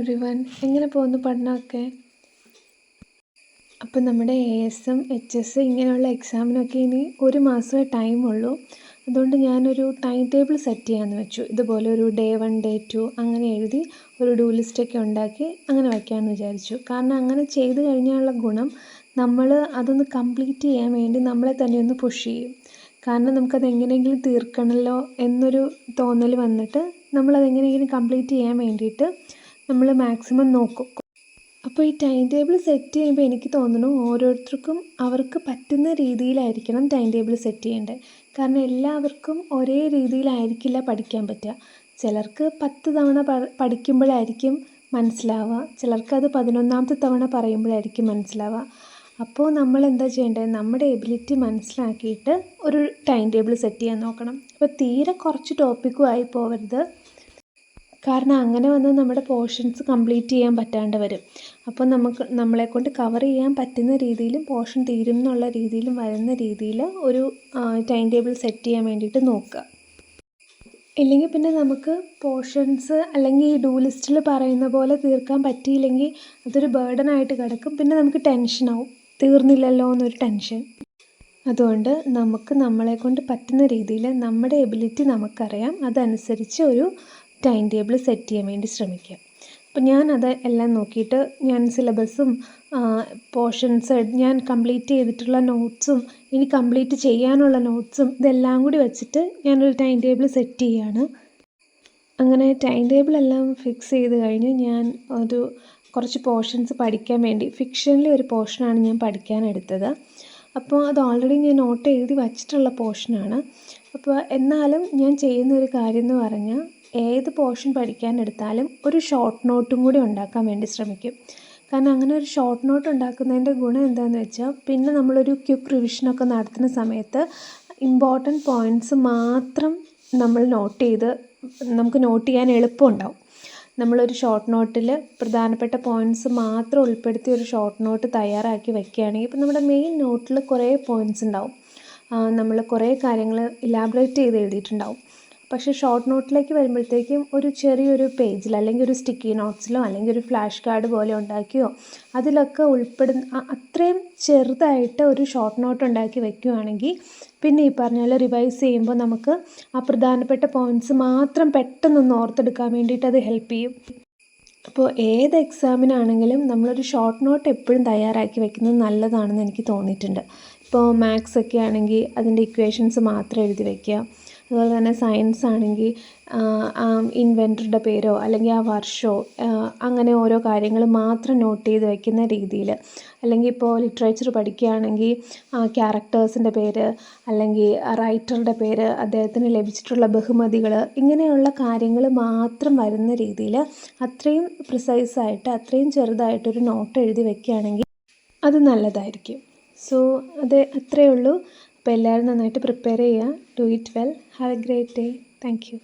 Everyone, എങ്ങനെ പോകുന്നു പഠനമൊക്കെ? അപ്പോൾ നമ്മുടെ ASM, HS ഇങ്ങനെയുള്ള എക്സാമിനൊക്കെ ഇനി ഒരു മാസമേ ടൈമുള്ളൂ. അതുകൊണ്ട് ഞാനൊരു ടൈം ടേബിൾ സെറ്റ് ചെയ്യാമെന്ന് വെച്ചു. ഇതുപോലെ ഒരു Day 1, Day 2 അങ്ങനെ എഴുതി ഒരു ഡൂ ലിസ്റ്റൊക്കെ ഉണ്ടാക്കി അങ്ങനെ വയ്ക്കാമെന്ന് വിചാരിച്ചു. കാരണം അങ്ങനെ ചെയ്ത് കഴിഞ്ഞാലുള്ള ഗുണം, നമ്മൾ അതൊന്ന് കംപ്ലീറ്റ് ചെയ്യാൻ വേണ്ടി നമ്മളെ തന്നെ ഒന്ന് പുഷ് ചെയ്യും. കാരണം നമുക്കത് എങ്ങനെയെങ്കിലും തീർക്കണമല്ലോ എന്നൊരു തോന്നൽ വന്നിട്ട് നമ്മളതെങ്ങനെയെങ്കിലും കംപ്ലീറ്റ് ചെയ്യാൻ വേണ്ടിയിട്ട് നമ്മൾ മാക്സിമം നോക്കും. അപ്പോൾ ഈ ടൈം ടേബിൾ സെറ്റ് ചെയ്യുമ്പോൾ എനിക്ക് തോന്നുന്നു ഓരോരുത്തർക്കും അവർക്ക് പറ്റുന്ന രീതിയിലായിരിക്കണം ടൈം ടേബിൾ സെറ്റ് ചെയ്യേണ്ടത്. കാരണം എല്ലാവർക്കും ഒരേ രീതിയിലായിരിക്കില്ല പഠിക്കാൻ പറ്റുക. ചിലർക്ക് 10 തവണ പഠിക്കുമ്പോഴായിരിക്കും മനസ്സിലാവുക, ചിലർക്കത് 11ാമത്തെ തവണ പറയുമ്പോഴായിരിക്കും മനസ്സിലാവുക. അപ്പോൾ നമ്മൾ എന്താ ചെയ്യേണ്ടത്, നമ്മുടെ എബിലിറ്റി മനസ്സിലാക്കിയിട്ട് ഒരു ടൈം ടേബിൾ സെറ്റ് ചെയ്യാൻ നോക്കണം. അപ്പോൾ തീരെ കുറച്ച് ടോപ്പിക്കും ആയി പോകരുത്. കാരണം അങ്ങനെ വന്ന് നമ്മുടെ പോർഷൻസ് കംപ്ലീറ്റ് ചെയ്യാൻ പറ്റാണ്ട് വരും. അപ്പോൾ നമ്മളെക്കൊണ്ട് കവർ ചെയ്യാൻ പറ്റുന്ന രീതിയിലും പോർഷൻ തീരും എന്നുള്ള രീതിയിലും വരുന്ന രീതിയിൽ ഒരു ടൈം ടേബിൾ സെറ്റ് ചെയ്യാൻ വേണ്ടിയിട്ട് നോക്കുക. ഇല്ലെങ്കിൽ പിന്നെ നമുക്ക് പോർഷൻസ് അല്ലെങ്കിൽ ഈ ഡൂ ലിസ്റ്റിൽ പറയുന്ന പോലെ തീർക്കാൻ പറ്റിയില്ലെങ്കിൽ അതൊരു ബേർഡനായിട്ട് കിടക്കും. പിന്നെ നമുക്ക് ടെൻഷനാവും, തീർന്നില്ലല്ലോ എന്നൊരു ടെൻഷൻ. അതുകൊണ്ട് നമുക്ക് നമ്മളെക്കൊണ്ട് പറ്റുന്ന രീതിയിൽ നമ്മുടെ എബിലിറ്റി നമുക്കറിയാം, അതനുസരിച്ച് ഒരു ടൈം ടേബിൾ സെറ്റ് ചെയ്യാൻ വേണ്ടി ശ്രമിക്കുക. അപ്പോൾ ഞാനത് എല്ലാം നോക്കിയിട്ട് ഞാൻ സിലബസും പോർഷൻസ് ഞാൻ കംപ്ലീറ്റ് ചെയ്തിട്ടുള്ള നോട്ട്സും ഇനി കംപ്ലീറ്റ് ചെയ്യാനുള്ള നോട്ട്സും ഇതെല്ലാം കൂടി വെച്ചിട്ട് ഞാനൊരു ടൈം ടേബിൾ സെറ്റ് ചെയ്യുകയാണ്. അങ്ങനെ ടൈം ടേബിളെല്ലാം ഫിക്സ് ചെയ്ത് കഴിഞ്ഞ് ഞാൻ കുറച്ച് പോർഷൻസ് പഠിക്കാൻ വേണ്ടി ഫിക്ഷനിലെ ഒരു പോർഷനാണ് ഞാൻ പഠിക്കാനെടുത്തത്. അപ്പോൾ അത് ഓൾറെഡി ഞാൻ നോട്ട് എഴുതി വച്ചിട്ടുള്ള പോർഷനാണ്. അപ്പോൾ എന്നാലും ഞാൻ ചെയ്യുന്നൊരു കാര്യം എന്ന് പറഞ്ഞാൽ ഏത് പോർഷൻ പഠിക്കാനെടുത്താലും ഒരു ഷോർട്ട് നോട്ടും കൂടി ഉണ്ടാക്കാൻ വേണ്ടി ശ്രമിക്കും. കാരണം അങ്ങനെ ഒരു ഷോർട്ട് നോട്ട് ഉണ്ടാക്കുന്നതിൻ്റെ ഗുണം എന്താണെന്ന് വെച്ചാൽ പിന്നെ നമ്മളൊരു ക്വിക്ക് റിവിഷനൊക്കെ നടത്തുന്ന സമയത്ത് ഇമ്പോർട്ടൻറ്റ് പോയിൻറ്റ്സ് മാത്രം നമ്മൾ നമുക്ക് നോട്ട് ചെയ്യാൻ എളുപ്പമുണ്ടാവും. നമ്മളൊരു ഷോർട്ട് നോട്ടിൽ പ്രധാനപ്പെട്ട പോയിൻറ്റ്സ് മാത്രം ഉൾപ്പെടുത്തി ഒരു ഷോർട്ട് നോട്ട് തയ്യാറാക്കി വയ്ക്കുകയാണെങ്കിൽ ഇപ്പം നമ്മുടെ മെയിൻ നോട്ടിൽ കുറേ പോയിൻറ്റ്സ് ഉണ്ടാവും, നമ്മൾ കുറേ കാര്യങ്ങൾ ഇലാബറേറ്റ് ചെയ്ത് എഴുതിയിട്ടുണ്ടാവും. പക്ഷേ ഷോർട്ട് നോട്ടിലേക്ക് വരുമ്പോഴത്തേക്കും ഒരു ചെറിയൊരു പേജിൽ അല്ലെങ്കിൽ ഒരു സ്റ്റിക്കി നോട്ട്സിലോ അല്ലെങ്കിൽ ഒരു ഫ്ലാഷ് കാർഡ് പോലെ ഉണ്ടാക്കിയോ അതിലൊക്കെ അത്രയും ചെറുതായിട്ട് ഒരു ഷോർട്ട് നോട്ട് ഉണ്ടാക്കി വയ്ക്കുകയാണെങ്കിൽ പിന്നെ ഈ പറഞ്ഞ പോലെ റിവൈസ് ചെയ്യുമ്പോൾ നമുക്ക് ആ പ്രധാനപ്പെട്ട പോയിൻറ്റ്സ് മാത്രം പെട്ടെന്നൊന്ന് ഓർത്തെടുക്കാൻ വേണ്ടിയിട്ട് അത് ഹെൽപ്പ് ചെയ്യും. അപ്പോൾ ഏത് എക്സാമിനാണെങ്കിലും നമ്മളൊരു ഷോർട്ട് നോട്ട് എപ്പോഴും തയ്യാറാക്കി വയ്ക്കുന്നത് നല്ലതാണെന്ന് എനിക്ക് തോന്നിയിട്ടുണ്ട്. ഇപ്പോൾ മാത്സ് ഒക്കെ ആണെങ്കിൽ അതിൻ്റെ ഇക്വേഷൻസ് മാത്രം എഴുതി വയ്ക്കുക. അതുപോലെ തന്നെ സയൻസ് ആണെങ്കിൽ ഇൻവെൻറ്ററുടെ പേരോ അല്ലെങ്കിൽ ആ വർഷമോ അങ്ങനെ ഓരോ കാര്യങ്ങൾ മാത്രം നോട്ട് ചെയ്ത് വയ്ക്കുന്ന രീതിയിൽ, അല്ലെങ്കിൽ ഇപ്പോൾ ലിറ്ററേച്ചർ പഠിക്കുകയാണെങ്കിൽ ക്യാരക്ടേഴ്സിൻ്റെ പേര് അല്ലെങ്കിൽ റൈറ്ററുടെ പേര്, അദ്ദേഹത്തിന് ലഭിച്ചിട്ടുള്ള ബഹുമതികൾ, ഇങ്ങനെയുള്ള കാര്യങ്ങൾ മാത്രം വരുന്ന രീതിയിൽ അത്രയും പ്രിസൈസായിട്ട് അത്രയും ചെറുതായിട്ടൊരു നോട്ട് എഴുതി വയ്ക്കുകയാണെങ്കിൽ അത് നല്ലതായിരിക്കും. സോ അത്രയേ ഉള്ളൂ. അപ്പോൾ എല്ലാവരും നന്നായിട്ട് പ്രിപ്പയർ ചെയ്യുക. Do it well. Have A great day. Thank you.